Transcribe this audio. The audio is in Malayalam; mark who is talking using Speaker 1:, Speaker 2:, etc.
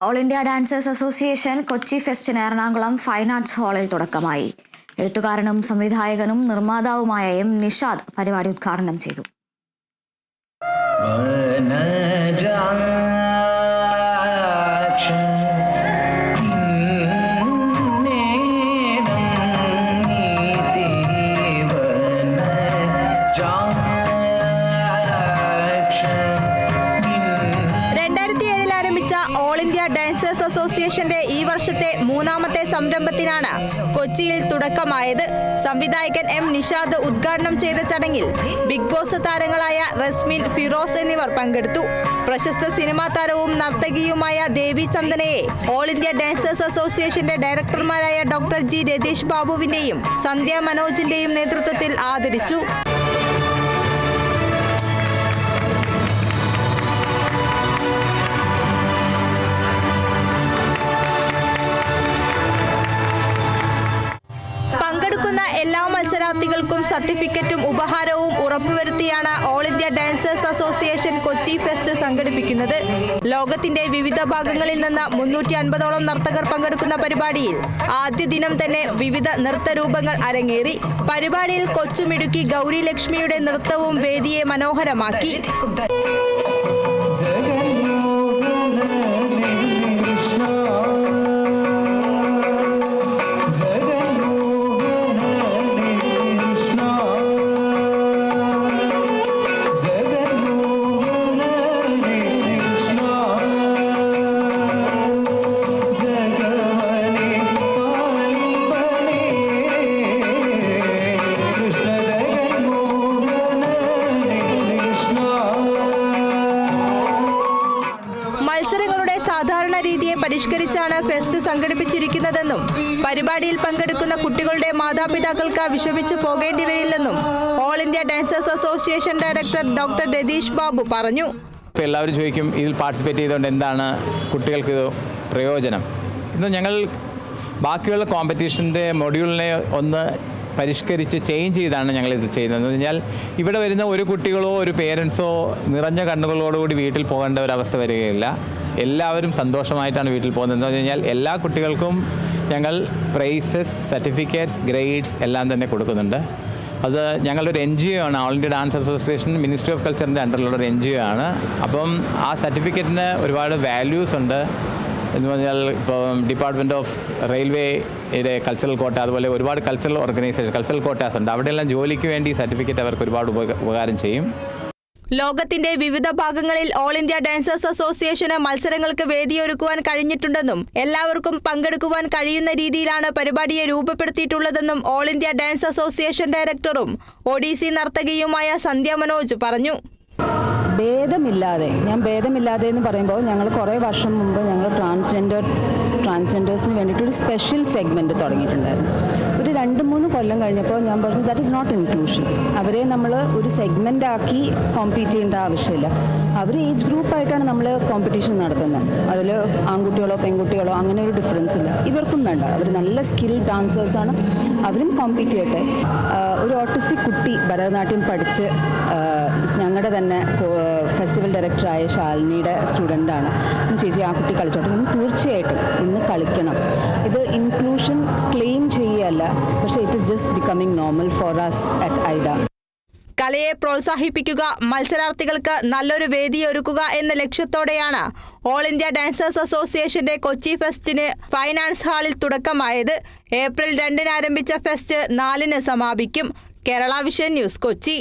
Speaker 1: All India dancers association Kochi ഫെസ്റ്റിന് എറണാകുളം ഫൈൻ ആർട്സ് ഹാളിൽ തുടക്കമായി. എഴുത്തുകാരനും സംവിധായകനും നിർമ്മാതാവുമായ എം നിഷാദ് പരിപാടി ഉദ്ഘാടനം ചെയ്തു.
Speaker 2: ഓൾ ഇന്ത്യ ഡാൻസേഴ്സ് അസോസിയേഷന്റെ ഈ വർഷത്തെ മൂന്നാമത്തെ സംരംഭത്തിനാണ് കൊച്ചിയിൽ തുടക്കമായത്. സംവിധായകൻ എം നിഷാദ് ഉദ്ഘാടനം ചെയ്ത ചടങ്ങിൽ ബിഗ് ബോസ് താരങ്ങളായ റസ്മിൻ, ഫിറോസ് എന്നിവർ പങ്കെടുത്തു. പ്രശസ്ത സിനിമാ താരവും നർത്തകിയുമായ ദേവി ചന്ദനയെ ഓൾ ഇന്ത്യ ഡാൻസേഴ്സ് അസോസിയേഷന്റെ ഡയറക്ടർമാരായ ഡോക്ടർ ജി രതീഷ് ബാബുവിന്റെയും സന്ധ്യ മനോജിന്റെയും നേതൃത്വത്തിൽ ആദരിച്ചു. പങ്കെടുക്കുന്ന എല്ലാ മത്സരാർത്ഥികൾക്കും സർട്ടിഫിക്കറ്റും ഉപഹാരവും ഉറപ്പുവരുത്തിയാണ് all India dancers association Kochi fest സംഘടിപ്പിക്കുന്നത്. ലോകത്തിന്റെ വിവിധ ഭാഗങ്ങളിൽ നിന്ന് 350ഓളം നർത്തകർ പങ്കെടുക്കുന്ന പരിപാടിയിൽ ആദ്യ ദിനം തന്നെ വിവിധ നൃത്തരൂപങ്ങൾ അരങ്ങേറി. പരിപാടിയിൽ കൊച്ചുമിടുക്കി ഗൗരി ലക്ഷ്മിയുടെ നൃത്തവും വേദിയെ മനോഹരമാക്കി. മത്സരങ്ങളുടെ സാധാരണ രീതിയെ പരിഷ്കരിച്ചാണ് ഫെസ്റ്റ് സംഘടിപ്പിച്ചിരിക്കുന്നതെന്നും പരിപാടിയിൽ പങ്കെടുക്കുന്ന കുട്ടികളുടെ മാതാപിതാക്കൾക്ക് വിഷമിച്ചു പോകേണ്ടി വരില്ലെന്നും all India dancers association director doctor Ratheesh Babu പറഞ്ഞു.
Speaker 3: എല്ലാവരും ചോദിക്കും, ഇതിൽ പാർട്ടിസിപ്പേറ്റ് ചെയ്തുകൊണ്ട് എന്താണ് കുട്ടികൾക്ക് പ്രയോജനം? ഇന്ന് ഞങ്ങൾ ബാക്കിയുള്ള കോമ്പറ്റീഷൻ്റെ മൊഡ്യൂളിനെ ഒന്ന് പരിഷ്കരിച്ച് ചേഞ്ച് ചെയ്താണ് ഞങ്ങളിത് ചെയ്യുന്നത്. എന്ന് പറഞ്ഞാൽ ഇവിടെ വരുന്ന ഒരു കുട്ടികളോ ഒരു പേരൻസോ നിറഞ്ഞ കണ്ണുകളോടുകൂടി വീട്ടിൽ പോകേണ്ട ഒരവസ്ഥ വരികയില്ല. എല്ലാവരും സന്തോഷമായിട്ടാണ് വീട്ടിൽ പോകുന്നത്. എന്ന് പറഞ്ഞു കഴിഞ്ഞാൽ എല്ലാ കുട്ടികൾക്കും ഞങ്ങൾ പ്രൈസസ്, സർട്ടിഫിക്കറ്റ്സ്, ഗ്രേഡ്സ് എല്ലാം തന്നെ കൊടുക്കുന്നുണ്ട്. അത് ഞങ്ങളൊരു NGO ആണ്. All India dance association ministry of കൾച്ചറിൻ്റെ അണ്ടറിലുള്ളൊരു NGO ആണ്. അപ്പം ആ സർട്ടിഫിക്കറ്റിന് ഒരുപാട് വാല്യൂസ് ഉണ്ട്. എന്ന് പറഞ്ഞാൽ ഇപ്പോൾ ഡിപ്പാർട്ട്മെൻറ്റ് ഓഫ് റെയിൽവേയുടെ കൾച്ചറൽ കോട്ട, അതുപോലെ ഒരുപാട് കൾച്ചറൽ ഓർഗനൈസേഷൻ, കൾച്ചറൽ കോട്ടാസ് ഉണ്ട്. അവിടെയെല്ലാം ജോലിക്ക് വേണ്ടി സർട്ടിഫിക്കറ്റ് അവർക്ക് ഒരുപാട് ഉപകാരം ചെയ്യും.
Speaker 2: ലോകത്തിന്റെ വിവിധ ഭാഗങ്ങളിൽ ഓൾ ഇന്ത്യ ഡാൻസേഴ്സ് അസോസിയേഷന് മത്സരങ്ങൾക്ക് വേദിയൊരുക്കുവാൻ കഴിഞ്ഞിട്ടുണ്ടെന്നും എല്ലാവർക്കും പങ്കെടുക്കുവാൻ കഴിയുന്ന രീതിയിലാണ് പരിപാടിയെ രൂപപ്പെടുത്തിയിട്ടുള്ളതെന്നും ഓൾ ഇന്ത്യ ഡാൻസ് അസോസിയേഷൻ ഡയറക്ടറും ഒഡീസി നർത്തകിയുമായ സന്ധ്യ മനോജ് പറഞ്ഞു.
Speaker 4: ഭേദമില്ലാതെ എന്ന് പറയുമ്പോൾ ഞങ്ങൾ കുറേ വർഷം മുമ്പ് ഞങ്ങൾ ട്രാൻസ്ജെൻഡേഴ്സിന് വേണ്ടിയിട്ടൊരു സ്പെഷ്യൽ സെഗ്മെൻറ്റ് തുടങ്ങിയിട്ടുണ്ടായിരുന്നു. ഒരു 2-3 കൊല്ലം കഴിഞ്ഞപ്പോൾ ഞാൻ പറഞ്ഞു ദാറ്റ് ഈസ് നോട്ട് ഇൻക്ലൂഷൻ. അവരെ നമ്മൾ ഒരു സെഗ്മെൻ്റ് ആക്കി കോമ്പീറ്റ് ചെയ്യേണ്ട ആവശ്യമില്ല. അവർ ഏജ് ഗ്രൂപ്പായിട്ടാണ് നമ്മൾ കോമ്പറ്റീഷൻ നടത്തുന്നത്. അതിൽ ആൺകുട്ടികളോ പെൺകുട്ടികളോ അങ്ങനെ ഒരു ഡിഫറൻസ് ഇല്ല. ഇവർക്കും വേണ്ട, അവർ നല്ല സ്കിൽ ഡാൻസേഴ്സാണ്, അവരും കോമ്പീറ്റ് ചെയ്യട്ടെ. ഒരു ഓട്ടിസ്റ്റിക് കുട്ടി ഭരതനാട്യം പഠിച്ച് ഞങ്ങളുടെ തന്നെ ഫെസ്റ്റിവൽ ഡയറക്ടറായ ശാലിനിയുടെ സ്റ്റുഡൻ്റാണ്. ചേച്ചി ആ കുട്ടി കളിച്ചോട്ടെ, തീർച്ചയായിട്ടും ഇന്ന് കളിക്കണം. ഇത് ഇൻക്ലൂഷൻ ക്ലെയിം ചെയ്യുകയല്ല, പക്ഷേ it is just becoming normal for us at idea.
Speaker 2: കലയെ പ്രോത്സാഹിപ്പിക്കുക, മത്സരാർത്ഥികൾക്ക് നല്ലൊരു വേദി ഒരുക്കുക എന്ന ലക്ഷ്യത്തോടെയാണ് ഓൾ ഇന്ത്യ ഡാൻസേഴ്സ് അസോസിയേഷന്റെ കൊച്ചി ഫെസ്റ്റിന് ഫൈൻ ആർട്സ് ഹാളിൽ തുടക്കമായത്. ഏപ്രിൽ 2-ന് ആരംഭിച്ച ഫെസ്റ്റ് 4-ന് സമാപിക്കും. Kerala vision news, Kochi.